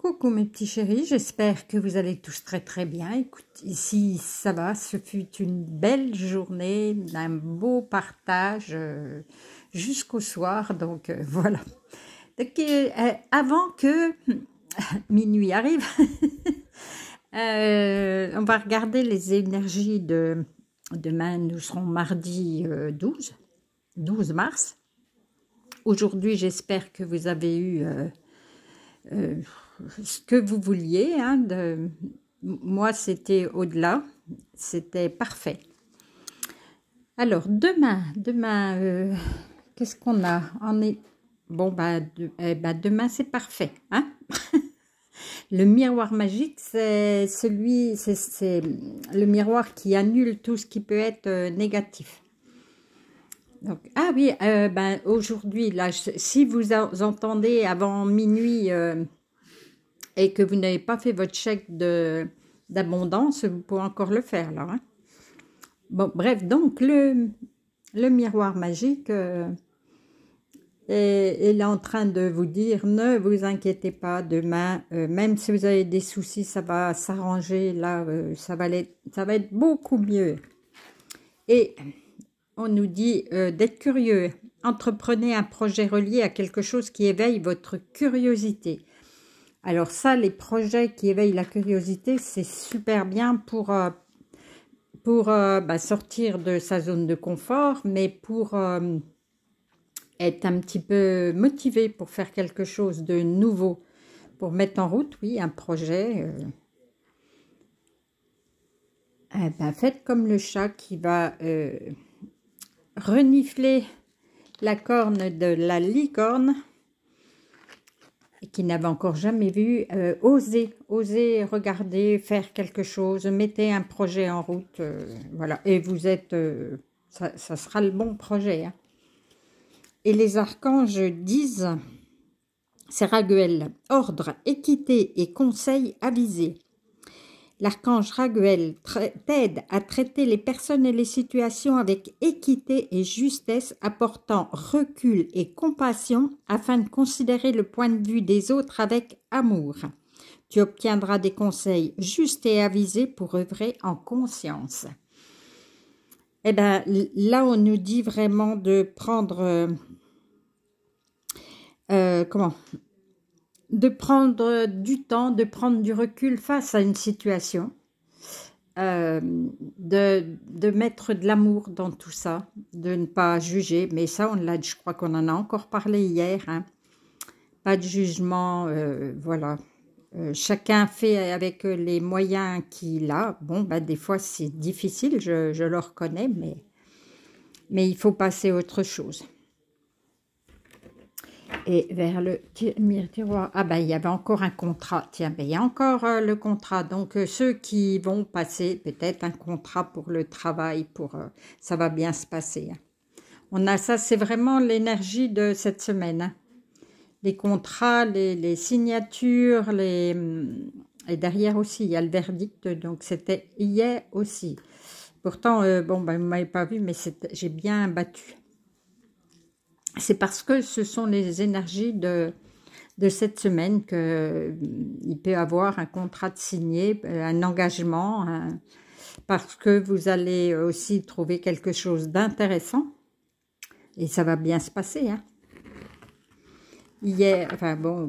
Coucou mes petits chéris, j'espère que vous allez tous très très bien. Écoute, ici ça va, ce fut une belle journée, un beau partage jusqu'au soir, donc voilà. Donc, avant que minuit arrive, on va regarder les énergies de demain. Nous serons mardi 12 mars. Aujourd'hui, j'espère que vous avez eu ce que vous vouliez. Moi, c'était au-delà, c'était parfait. Alors, demain, qu'est-ce qu'on a? Bon, demain, c'est parfait. Le miroir magique, c'est le miroir qui annule tout ce qui peut être négatif. Donc, oui, aujourd'hui, là, si vous entendez avant minuit et que vous n'avez pas fait votre chèque d'abondance, vous pouvez encore le faire, là. Bon, bref, donc, le miroir magique est en train de vous dire, ne vous inquiétez pas, demain, même si vous avez des soucis, ça va s'arranger, là, ça va être beaucoup mieux. Et on nous dit d'être curieux. Entreprenez un projet relié à quelque chose qui éveille votre curiosité. Alors ça, les projets qui éveillent la curiosité, c'est super bien pour sortir de sa zone de confort, mais pour être un petit peu motivé pour faire quelque chose de nouveau, pour mettre en route, oui, un projet. Faites comme le chat qui va renifler la corne de la licorne et qui n'avait encore jamais vu. Osez regarder, faire quelque chose, mettez un projet en route, voilà, et vous êtes, ça sera le bon projet. Et les archanges disent, c'est Raguel, ordre, équité et conseil avisé. L'archange Raguel t'aide à traiter les personnes et les situations avec équité et justesse, apportant recul et compassion afin de considérer le point de vue des autres avec amour. Tu obtiendras des conseils justes et avisés pour œuvrer en conscience. Eh bien, là, on nous dit vraiment de prendre... de prendre du temps, de prendre du recul face à une situation, de mettre de l'amour dans tout ça, de ne pas juger, mais ça, je crois qu'on en a encore parlé hier, pas de jugement, voilà, chacun fait avec les moyens qu'il a. Bon, des fois c'est difficile, je le reconnais, mais il faut passer à autre chose. Et vers le miroir, il y avait encore un contrat. Tiens, il y a encore le contrat. Donc, ceux qui vont passer peut-être un contrat pour le travail, ça va bien se passer. On a ça, c'est vraiment l'énergie de cette semaine. Les contrats, les signatures, et derrière aussi, il y a le verdict. Donc, c'était hier aussi. Pourtant, vous ne m'avez pas vu, mais j'ai bien battu. C'est parce que ce sont les énergies de cette semaine qu'il peut y avoir un contrat de signé, un engagement, parce que vous allez aussi trouver quelque chose d'intéressant et ça va bien se passer. Hier,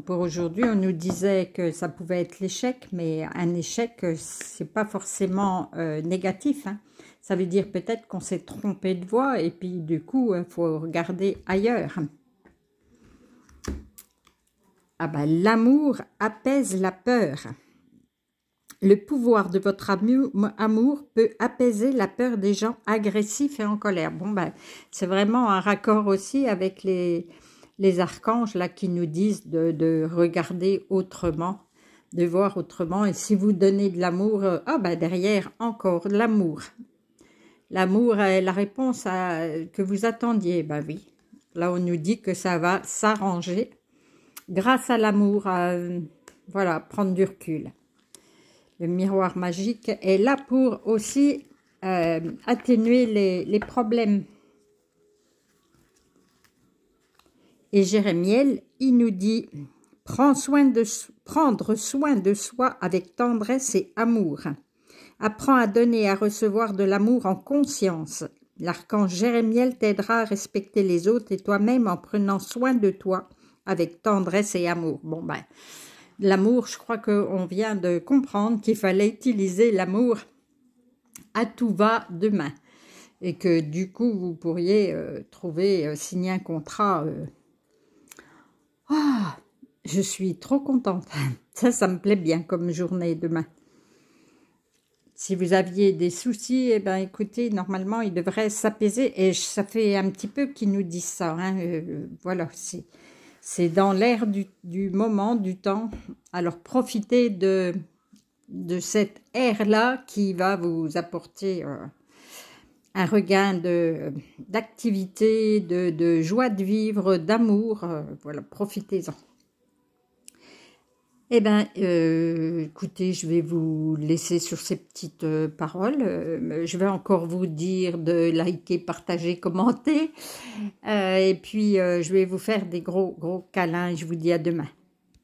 pour aujourd'hui, on nous disait que ça pouvait être l'échec, mais un échec, c'est pas forcément négatif. Ça veut dire peut-être qu'on s'est trompé de voie et puis du coup, il faut regarder ailleurs. L'amour apaise la peur. Le pouvoir de votre amour peut apaiser la peur des gens agressifs et en colère. Bon, c'est vraiment un raccord aussi avec les archanges là qui nous disent de regarder autrement, de voir autrement. Et si vous donnez de l'amour, derrière encore de l'amour. L'amour est la réponse que vous attendiez. Oui, là on nous dit que ça va s'arranger grâce à l'amour, voilà, prendre du recul. Le miroir magique est là pour aussi atténuer les problèmes. Et Jérémiel, il nous dit, prendre soin de soi avec tendresse et amour. Apprends à donner et à recevoir de l'amour en conscience. L'archange Jérémiel t'aidera à respecter les autres et toi-même en prenant soin de toi avec tendresse et amour. Bon, ben, l'amour, je crois qu'on vient de comprendre qu'il fallait utiliser l'amour à tout va demain. Et que du coup, vous pourriez signer un contrat. Je suis trop contente. Ça me plaît bien comme journée demain. Si vous aviez des soucis, eh ben, écoutez, normalement, ils devraient s'apaiser. Et ça fait un petit peu qu'ils nous disent ça. Hein. Voilà, c'est dans l'air du moment, du temps. Alors, profitez de cette ère-là qui va vous apporter un regain d'activité, de joie de vivre, d'amour. Voilà, profitez-en. Eh bien, écoutez, je vais vous laisser sur ces petites paroles. Je vais encore vous dire de liker, partager, commenter. Et puis, je vais vous faire des gros câlins et je vous dis à demain.